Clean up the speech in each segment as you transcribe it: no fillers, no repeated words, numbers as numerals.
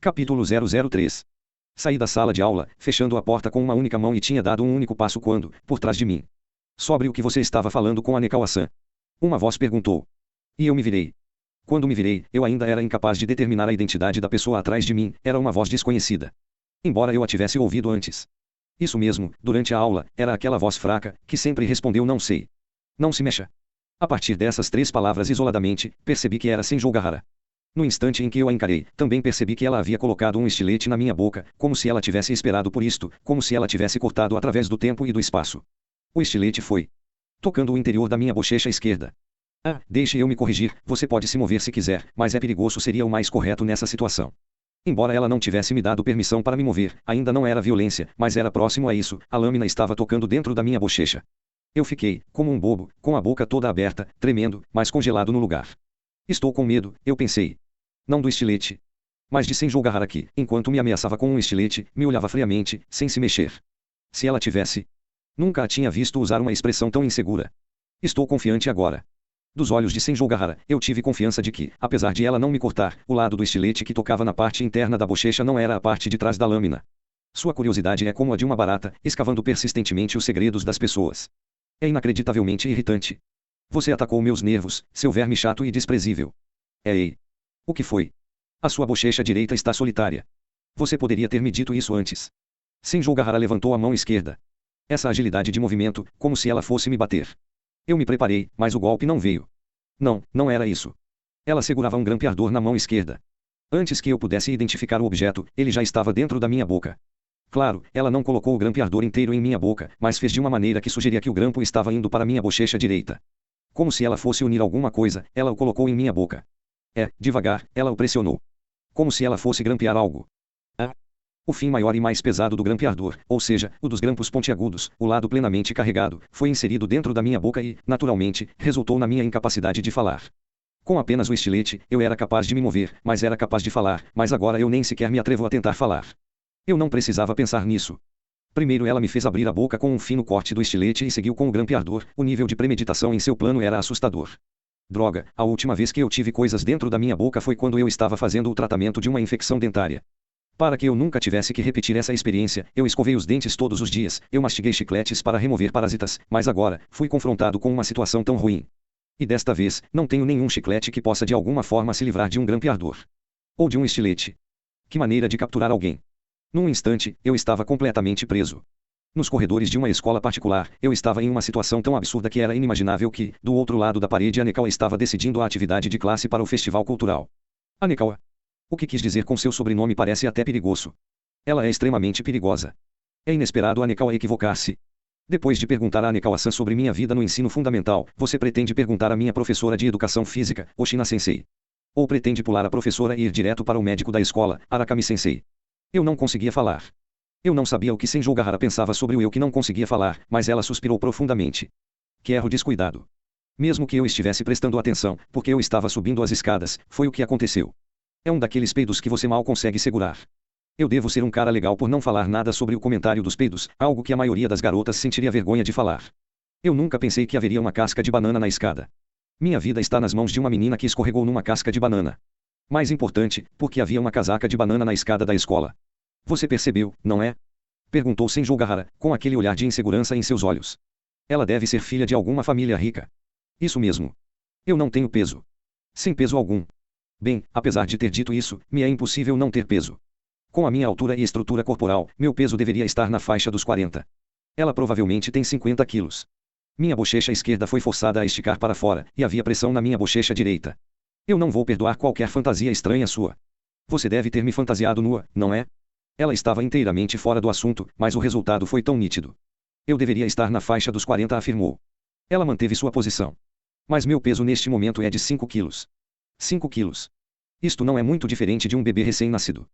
Capítulo 003. Saí da sala de aula, fechando a porta com uma única mão e tinha dado um único passo quando, por trás de mim. Sobre o que você estava falando com Anekawa-san? Uma voz perguntou. E eu me virei. Quando me virei, eu ainda era incapaz de determinar a identidade da pessoa atrás de mim, era uma voz desconhecida. Embora eu a tivesse ouvido antes. Isso mesmo, durante a aula, era aquela voz fraca, que sempre respondeu não sei. Não se mexa. A partir dessas 3 palavras isoladamente, percebi que era Senjou Gahara. No instante em que eu a encarei, também percebi que ela havia colocado um estilete na minha boca, como se ela tivesse esperado por isto, como se ela tivesse cortado através do tempo e do espaço. O estilete foi tocando o interior da minha bochecha esquerda. Ah, deixe eu me corrigir, você pode se mover se quiser, mas é perigoso seria o mais correto nessa situação. Embora ela não tivesse me dado permissão para me mover, ainda não era violência, mas era próximo a isso, a lâmina estava tocando dentro da minha bochecha. Eu fiquei, como um bobo, com a boca toda aberta, tremendo, mas congelado no lugar. Estou com medo, eu pensei. Não do estilete. Mas de Senjou Gahara que, enquanto me ameaçava com um estilete, me olhava friamente, sem se mexer. Se ela tivesse. Nunca a tinha visto usar uma expressão tão insegura. Estou confiante agora. Dos olhos de Senjou Gahara, eu tive confiança de que, apesar de ela não me cortar, o lado do estilete que tocava na parte interna da bochecha não era a parte de trás da lâmina. Sua curiosidade é como a de uma barata, escavando persistentemente os segredos das pessoas. É inacreditavelmente irritante. Você atacou meus nervos, seu verme chato e desprezível. Ei. O que foi? A sua bochecha direita está solitária. Você poderia ter me dito isso antes. Senjou Gahara levantou a mão esquerda. Essa agilidade de movimento, como se ela fosse me bater. Eu me preparei, mas o golpe não veio. Não, não era isso. Ela segurava um grampeador na mão esquerda. Antes que eu pudesse identificar o objeto, ele já estava dentro da minha boca. Claro, ela não colocou o grampeador inteiro em minha boca, mas fez de uma maneira que sugeria que o grampo estava indo para minha bochecha direita. Como se ela fosse unir alguma coisa, ela o colocou em minha boca. Devagar, ela o pressionou. Como se ela fosse grampear algo. O fim maior e mais pesado do grampeador, ou seja, o dos grampos pontiagudos, o lado plenamente carregado, foi inserido dentro da minha boca e, naturalmente, resultou na minha incapacidade de falar. Com apenas o estilete, eu era capaz de me mover, mas era capaz de falar, mas agora eu nem sequer me atrevo a tentar falar. Eu não precisava pensar nisso. Primeiro ela me fez abrir a boca com um fino corte do estilete e seguiu com o grampeador, o nível de premeditação em seu plano era assustador. Droga, a última vez que eu tive coisas dentro da minha boca foi quando eu estava fazendo o tratamento de uma infecção dentária. Para que eu nunca tivesse que repetir essa experiência, eu escovei os dentes todos os dias, eu mastiguei chicletes para remover parasitas, mas agora, fui confrontado com uma situação tão ruim. E desta vez, não tenho nenhum chiclete que possa de alguma forma se livrar de um grampeador. Ou de um estilete. Que maneira de capturar alguém. Num instante, eu estava completamente preso. Nos corredores de uma escola particular, eu estava em uma situação tão absurda que era inimaginável que, do outro lado da parede, Anekawa estava decidindo a atividade de classe para o festival cultural. Anekawa. O que quis dizer com seu sobrenome parece até perigoso. Ela é extremamente perigosa. É inesperado Anekawa equivocar-se. Depois de perguntar a Anekawa-san sobre minha vida no ensino fundamental, você pretende perguntar à minha professora de educação física, Oshina-sensei. Ou pretende pular a professora e ir direto para o médico da escola, Arakami-sensei. Eu não conseguia falar. Eu não sabia o que Senjou Gahara pensava sobre o eu que não conseguia falar, mas ela suspirou profundamente. Que erro descuidado. Mesmo que eu estivesse prestando atenção, porque eu estava subindo as escadas, foi o que aconteceu. É um daqueles peidos que você mal consegue segurar. Eu devo ser um cara legal por não falar nada sobre o comentário dos peidos, algo que a maioria das garotas sentiria vergonha de falar. Eu nunca pensei que haveria uma casca de banana na escada. Minha vida está nas mãos de uma menina que escorregou numa casca de banana. Mais importante, porque havia uma casaca de banana na escada da escola. Você percebeu, não é? Perguntou Senjou Gahara, com aquele olhar de insegurança em seus olhos. Ela deve ser filha de alguma família rica. Isso mesmo. Eu não tenho peso. Sem peso algum. Bem, apesar de ter dito isso, me é impossível não ter peso. Com a minha altura e estrutura corporal, meu peso deveria estar na faixa dos 40. Ela provavelmente tem 50 quilos. Minha bochecha esquerda foi forçada a esticar para fora, e havia pressão na minha bochecha direita. Eu não vou perdoar qualquer fantasia estranha sua. Você deve ter me fantasiado nua, não é? Ela estava inteiramente fora do assunto, mas o resultado foi tão nítido. Eu deveria estar na faixa dos 40, afirmou. Ela manteve sua posição. Mas meu peso neste momento é de 5 quilos. 5 quilos. Isto não é muito diferente de um bebê recém-nascido.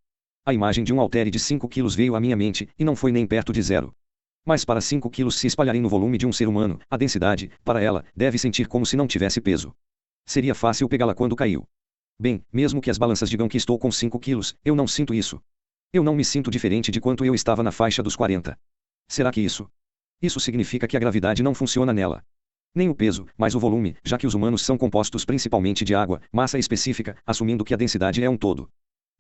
A imagem de um haltere de 5 quilos veio à minha mente, e não foi nem perto de zero. Mas para 5 quilos se espalharem no volume de um ser humano, a densidade, para ela, deve sentir como se não tivesse peso. Seria fácil pegá-la quando caiu. Bem, mesmo que as balanças digam que estou com 5 quilos, eu não sinto isso. Eu não me sinto diferente de quanto eu estava na faixa dos 40. Será que isso? Isso significa que a gravidade não funciona nela. Nem o peso, mas o volume, já que os humanos são compostos principalmente de água, massa específica, assumindo que a densidade é um todo.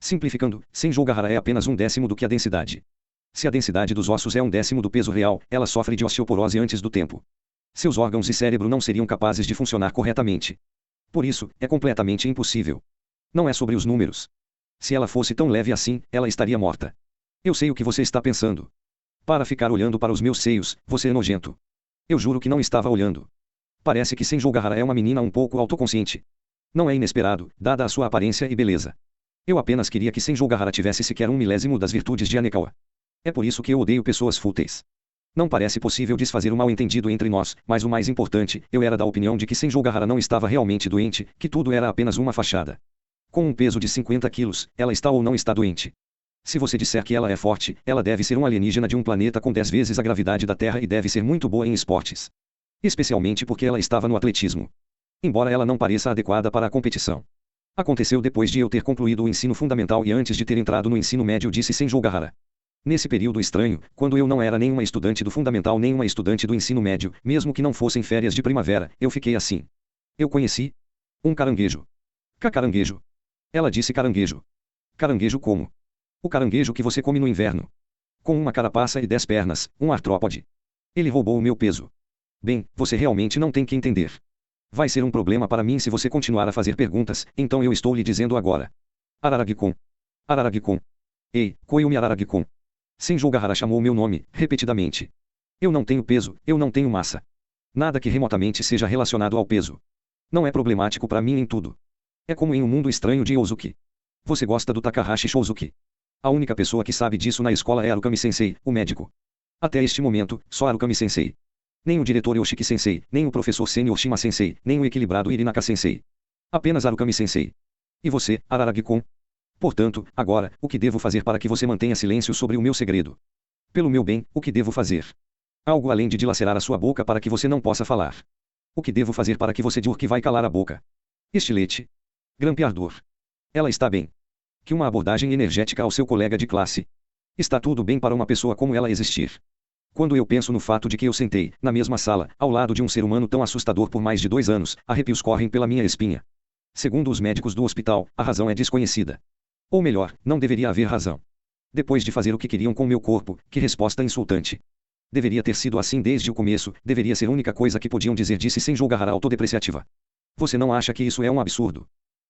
Simplificando, Senjougahara é apenas um décimo do que a densidade. Se a densidade dos ossos é um décimo do peso real, ela sofre de osteoporose antes do tempo. Seus órgãos e cérebro não seriam capazes de funcionar corretamente. Por isso, é completamente impossível. Não é sobre os números. Se ela fosse tão leve assim, ela estaria morta. Eu sei o que você está pensando. Para ficar olhando para os meus seios, você é nojento. Eu juro que não estava olhando. Parece que Senjougahara é uma menina um pouco autoconsciente. Não é inesperado, dada a sua aparência e beleza. Eu apenas queria que Senjougahara tivesse sequer 1/1000 das virtudes de Anekawa. É por isso que eu odeio pessoas fúteis. Não parece possível desfazer o mal-entendido entre nós, mas o mais importante, eu era da opinião de que Senjougahara não estava realmente doente, que tudo era apenas uma fachada. Com um peso de 50 quilos, ela está ou não está doente. Se você disser que ela é forte, ela deve ser um alienígena de um planeta com 10 vezes a gravidade da Terra e deve ser muito boa em esportes. Especialmente porque ela estava no atletismo. Embora ela não pareça adequada para a competição. Aconteceu depois de eu ter concluído o ensino fundamental e antes de ter entrado no ensino médio, disse Senjougahara. Nesse período estranho, quando eu não era nem uma estudante do fundamental nem uma estudante do ensino médio, mesmo que não fossem férias de primavera, eu fiquei assim. Eu conheci um caranguejo. Caranguejo. Ela disse caranguejo. Caranguejo como? O caranguejo que você come no inverno. Com uma carapaça e 10 pernas, um artrópode. Ele roubou o meu peso. Bem, você realmente não tem que entender. Vai ser um problema para mim se você continuar a fazer perguntas, então eu estou lhe dizendo agora. Araragikon. Araragikon. Ei, Koyumi Araragikon. Senjougahara chamou meu nome, repetidamente. Eu não tenho peso, eu não tenho massa. Nada que remotamente seja relacionado ao peso. Não é problemático para mim em tudo. É como em um mundo estranho de Ouzuki. Você gosta do Takahashi Shouzuki. A única pessoa que sabe disso na escola é Arukami-sensei, o médico. Até este momento, só Arukami-sensei. Nem o diretor Yoshiki-sensei, nem o professor sênior Shima-sensei, nem o equilibrado Irinaka-sensei. Apenas Arukami-sensei. E você, Araragikon? Portanto, agora, o que devo fazer para que você mantenha silêncio sobre o meu segredo? Pelo meu bem, o que devo fazer? Algo além de dilacerar a sua boca para que você não possa falar. O que devo fazer para que você diga que vai calar a boca? Estilete. Grampeador. Ela está bem. Que uma abordagem energética ao seu colega de classe. Está tudo bem para uma pessoa como ela existir. Quando eu penso no fato de que eu sentei, na mesma sala, ao lado de um ser humano tão assustador por mais de 2 anos, arrepios correm pela minha espinha. Segundo os médicos do hospital, a razão é desconhecida. Ou melhor, não deveria haver razão. Depois de fazer o que queriam com meu corpo, que resposta insultante. Deveria ter sido assim desde o começo, deveria ser a única coisa que podiam dizer, disse Senjougahara autodepreciativa. Você não acha que isso é um absurdo?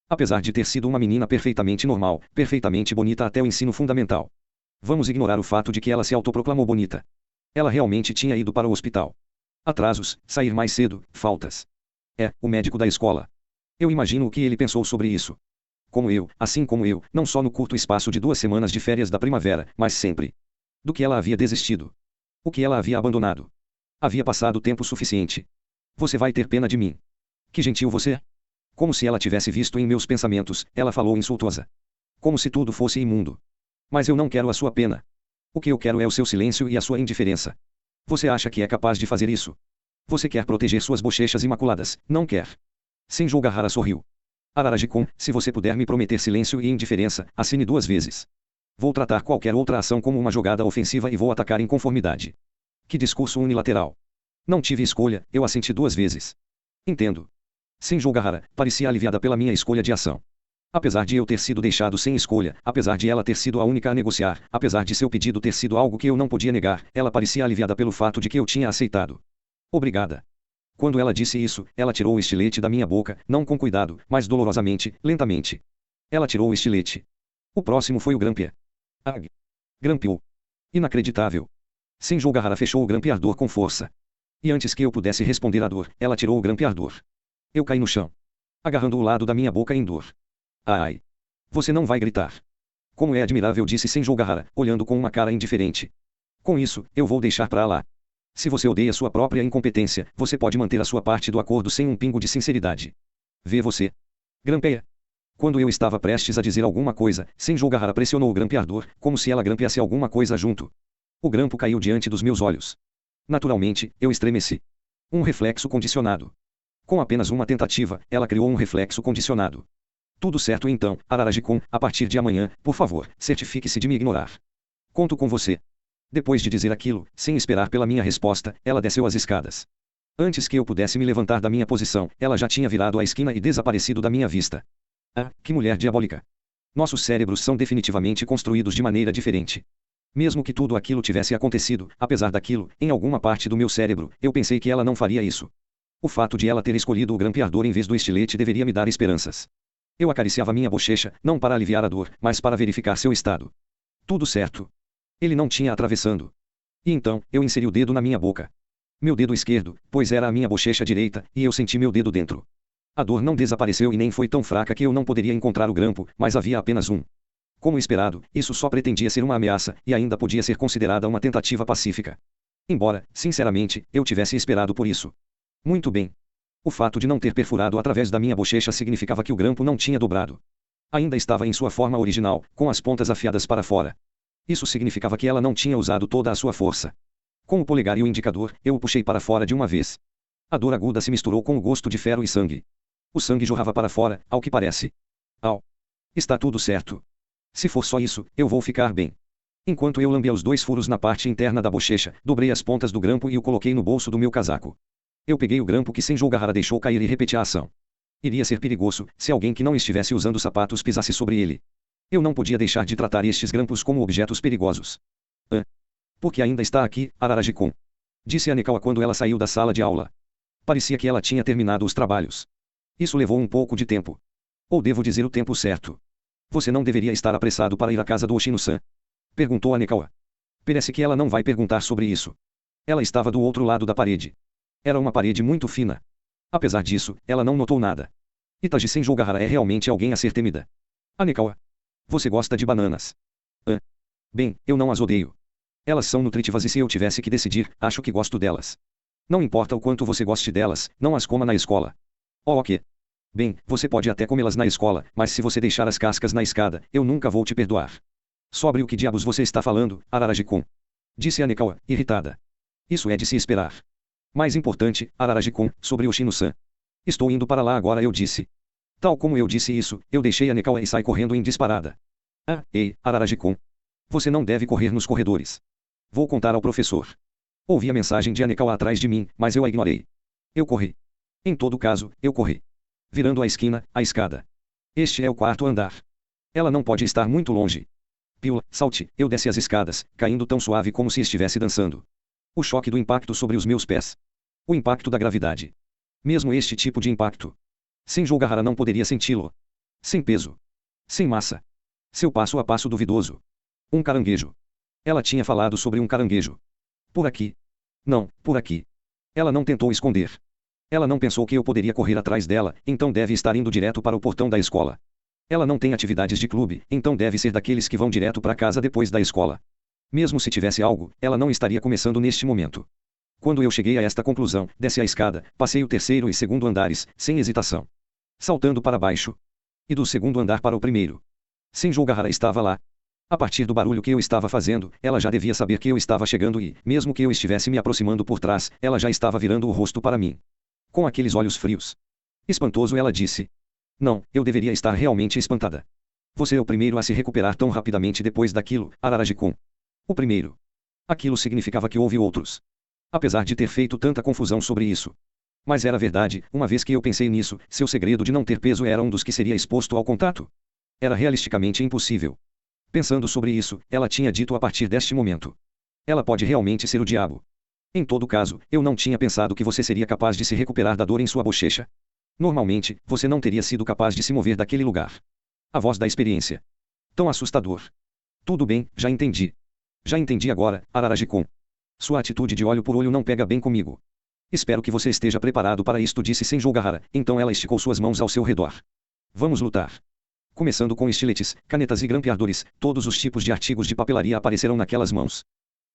Apesar de ter sido uma menina perfeitamente normal, perfeitamente bonita até o ensino fundamental. Vamos ignorar o fato de que ela se autoproclamou bonita. Ela realmente tinha ido para o hospital. Atrasos, sair mais cedo, faltas. É, o médico da escola. Eu imagino o que ele pensou sobre isso. Como eu, assim como eu, não só no curto espaço de 2 semanas de férias da primavera, mas sempre. Do que ela havia desistido. O que ela havia abandonado. Havia passado tempo suficiente. Você vai ter pena de mim. Que gentil você é. Como se ela tivesse visto em meus pensamentos, ela falou insultuosa. Como se tudo fosse imundo. Mas eu não quero a sua pena. O que eu quero é o seu silêncio e a sua indiferença. Você acha que é capaz de fazer isso? Você quer proteger suas bochechas imaculadas, não quer? Senjougahara sorriu. Araragikon, se você puder me prometer silêncio e indiferença, assine 2 vezes. Vou tratar qualquer outra ação como uma jogada ofensiva e vou atacar em conformidade. Que discurso unilateral. Não tive escolha, eu assenti 2 vezes. Entendo. Senjougahara parecia aliviada pela minha escolha de ação. Apesar de eu ter sido deixado sem escolha, apesar de ela ter sido a única a negociar, apesar de seu pedido ter sido algo que eu não podia negar, ela parecia aliviada pelo fato de que eu tinha aceitado. Obrigada. Quando ela disse isso, ela tirou o estilete da minha boca, não com cuidado, mas dolorosamente, lentamente. Ela tirou o estilete. O próximo foi o grampear. Ag. Grampeou. Inacreditável. Senjougahara fechou o grampeador com força. E antes que eu pudesse responder à dor, ela tirou o grampeador. Eu caí no chão. Agarrando o lado da minha boca em dor. Ai. Você não vai gritar. Como é admirável, disse Senjougahara, olhando com uma cara indiferente. Com isso, eu vou deixar pra lá. Se você odeia sua própria incompetência, você pode manter a sua parte do acordo sem um pingo de sinceridade. Vê você. Grampeia. Quando eu estava prestes a dizer alguma coisa, Senjougahara pressionou o grampeador, como se ela grampeasse alguma coisa junto. O grampo caiu diante dos meus olhos. Naturalmente, eu estremeci. Um reflexo condicionado. Com apenas uma tentativa, ela criou um reflexo condicionado. Tudo certo então, Araragikon, a partir de amanhã, por favor, certifique-se de me ignorar. Conto com você. Depois de dizer aquilo, sem esperar pela minha resposta, ela desceu as escadas. Antes que eu pudesse me levantar da minha posição, ela já tinha virado a esquina e desaparecido da minha vista. Ah, que mulher diabólica! Nossos cérebros são definitivamente construídos de maneira diferente. Mesmo que tudo aquilo tivesse acontecido, apesar daquilo, em alguma parte do meu cérebro, eu pensei que ela não faria isso. O fato de ela ter escolhido o grampeador em vez do estilete deveria me dar esperanças. Eu acariciava minha bochecha, não para aliviar a dor, mas para verificar seu estado. Tudo certo. Ele não tinha atravessando. E então, eu inseri o dedo na minha boca. Meu dedo esquerdo, pois era a minha bochecha direita, e eu senti meu dedo dentro. A dor não desapareceu e nem foi tão fraca que eu não poderia encontrar o grampo, mas havia apenas um. Como esperado, isso só pretendia ser uma ameaça, e ainda podia ser considerada uma tentativa pacífica. Embora, sinceramente, eu tivesse esperado por isso. Muito bem. O fato de não ter perfurado através da minha bochecha significava que o grampo não tinha dobrado. Ainda estava em sua forma original, com as pontas afiadas para fora. Isso significava que ela não tinha usado toda a sua força. Com o polegar e o indicador, eu o puxei para fora de uma vez. A dor aguda se misturou com o gosto de ferro e sangue. O sangue jorrava para fora, ao que parece. Au! Está tudo certo. Se for só isso, eu vou ficar bem. Enquanto eu lambia os 2 furos na parte interna da bochecha, dobrei as pontas do grampo e o coloquei no bolso do meu casaco. Eu peguei o grampo que Senjougahara deixou cair e repeti a ação. Iria ser perigoso, se alguém que não estivesse usando sapatos pisasse sobre ele. Eu não podia deixar de tratar estes grampos como objetos perigosos. Porque ainda está aqui, Araragi-kun. Disse Anekawa quando ela saiu da sala de aula. Parecia que ela tinha terminado os trabalhos. Isso levou um pouco de tempo. Ou devo dizer o tempo certo. Você não deveria estar apressado para ir à casa do Oshino-san? Perguntou Anekawa. Parece que ela não vai perguntar sobre isso. Ela estava do outro lado da parede. Era uma parede muito fina. Apesar disso, ela não notou nada. Itachi Senjougahara é realmente alguém a ser temida. Anekawa. Você gosta de bananas? Bem, eu não as odeio. Elas são nutritivas e se eu tivesse que decidir, acho que gosto delas. Não importa o quanto você goste delas, não as coma na escola. Oh, ok. Bem, você pode até comê-las na escola, mas se você deixar as cascas na escada, eu nunca vou te perdoar. Sobre o que diabos você está falando, Araragi-kun? Disse Anekawa, irritada. Isso é de se esperar. Mais importante, Araragi-kun, sobre Oshino-san. Estou indo para lá agora, eu disse. Tal como eu disse isso, eu deixei Anekawa e saí correndo em disparada. Ei, Araragi-kun. Você não deve correr nos corredores. Vou contar ao professor. Ouvi a mensagem de Anekawa atrás de mim, mas eu a ignorei. Eu corri. Em todo caso, eu corri. Virando a esquina, a escada. Este é o 4º andar. Ela não pode estar muito longe. Pila, salte, eu desci as escadas, caindo tão suave como se estivesse dançando. O choque do impacto sobre os meus pés. O impacto da gravidade. Mesmo este tipo de impacto. Senjougahara não poderia senti-lo. Sem peso. Sem massa. Seu passo a passo duvidoso. Um caranguejo. Ela tinha falado sobre um caranguejo. Por aqui. Não, por aqui. Ela não tentou esconder. Ela não pensou que eu poderia correr atrás dela, então deve estar indo direto para o portão da escola. Ela não tem atividades de clube, então deve ser daqueles que vão direto para casa depois da escola. Mesmo se tivesse algo, ela não estaria começando neste momento. Quando eu cheguei a esta conclusão, desci a escada, passei o 3º e 2º andares, sem hesitação. Saltando para baixo. E do 2º andar para o 1º. Senjougahara estava lá. A partir do barulho que eu estava fazendo, ela já devia saber que eu estava chegando e, mesmo que eu estivesse me aproximando por trás, ela já estava virando o rosto para mim. Com aqueles olhos frios. Espantoso, ela disse. Não, eu deveria estar realmente espantada. Você é o primeiro a se recuperar tão rapidamente depois daquilo, Araragi-kun. O primeiro. Aquilo significava que houve outros. Apesar de ter feito tanta confusão sobre isso. Mas era verdade, uma vez que eu pensei nisso, seu segredo de não ter peso era um dos que seria exposto ao contato. Era realisticamente impossível. Pensando sobre isso, ela tinha dito a partir deste momento. Ela pode realmente ser o diabo. Em todo caso, eu não tinha pensado que você seria capaz de se recuperar da dor em sua bochecha. Normalmente, você não teria sido capaz de se mover daquele lugar. A voz da experiência. Tão assustador. Tudo bem, já entendi. Já entendi agora, Araragi-kun. Sua atitude de olho por olho não pega bem comigo. Espero que você esteja preparado para isto, disse Senjougahara, então ela esticou suas mãos ao seu redor. Vamos lutar. Começando com estiletes, canetas e grampeadores, todos os tipos de artigos de papelaria aparecerão naquelas mãos.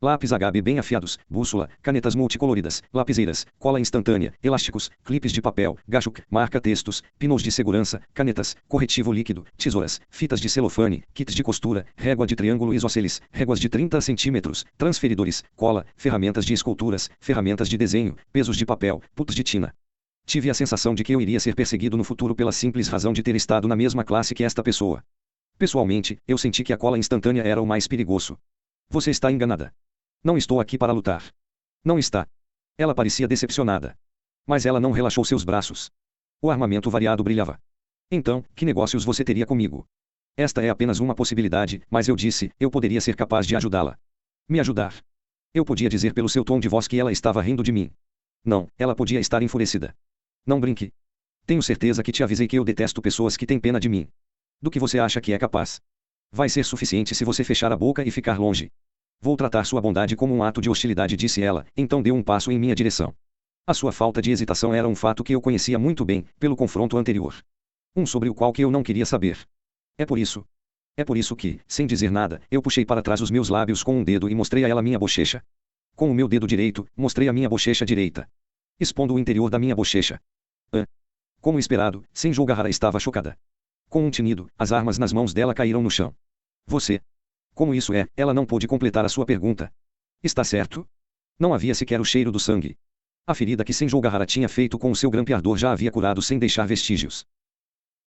Lápis HB bem afiados, bússola, canetas multicoloridas, lapiseiras, cola instantânea, elásticos, clipes de papel, gachuk, marca-textos, pinos de segurança, canetas, corretivo líquido, tesouras, fitas de celofane, kits de costura, régua de triângulo isósceles, réguas de 30 centímetros, transferidores, cola, ferramentas de esculturas, ferramentas de desenho, pesos de papel, putos de tina. Tive a sensação de que eu iria ser perseguido no futuro pela simples razão de ter estado na mesma classe que esta pessoa. Pessoalmente, eu senti que a cola instantânea era o mais perigoso. Você está enganada. Não estou aqui para lutar. Não está. Ela parecia decepcionada. Mas ela não relaxou seus braços. O armamento variado brilhava. Então, que negócios você teria comigo? Esta é apenas uma possibilidade, mas eu disse, eu poderia ser capaz de ajudá-la. Me ajudar. Eu podia dizer pelo seu tom de voz que ela estava rindo de mim. Não, ela podia estar enfurecida. Não brinque. Tenho certeza que te avisei que eu detesto pessoas que têm pena de mim. Do que você acha que é capaz? Vai ser suficiente se você fechar a boca e ficar longe. Vou tratar sua bondade como um ato de hostilidade, disse ela, então deu um passo em minha direção. A sua falta de hesitação era um fato que eu conhecia muito bem, pelo confronto anterior. Um sobre o qual que eu não queria saber. É por isso. É por isso que, sem dizer nada, eu puxei para trás os meus lábios com um dedo e mostrei a ela minha bochecha. Com o meu dedo direito, mostrei a minha bochecha direita. Expondo o interior da minha bochecha. Como esperado, Senju Gahara estava chocada. Com um tinido, as armas nas mãos dela caíram no chão. Você. Como isso é, ela não pôde completar a sua pergunta. Está certo? Não havia sequer o cheiro do sangue. A ferida que Senju Gahara tinha feito com o seu grampeador já havia curado sem deixar vestígios.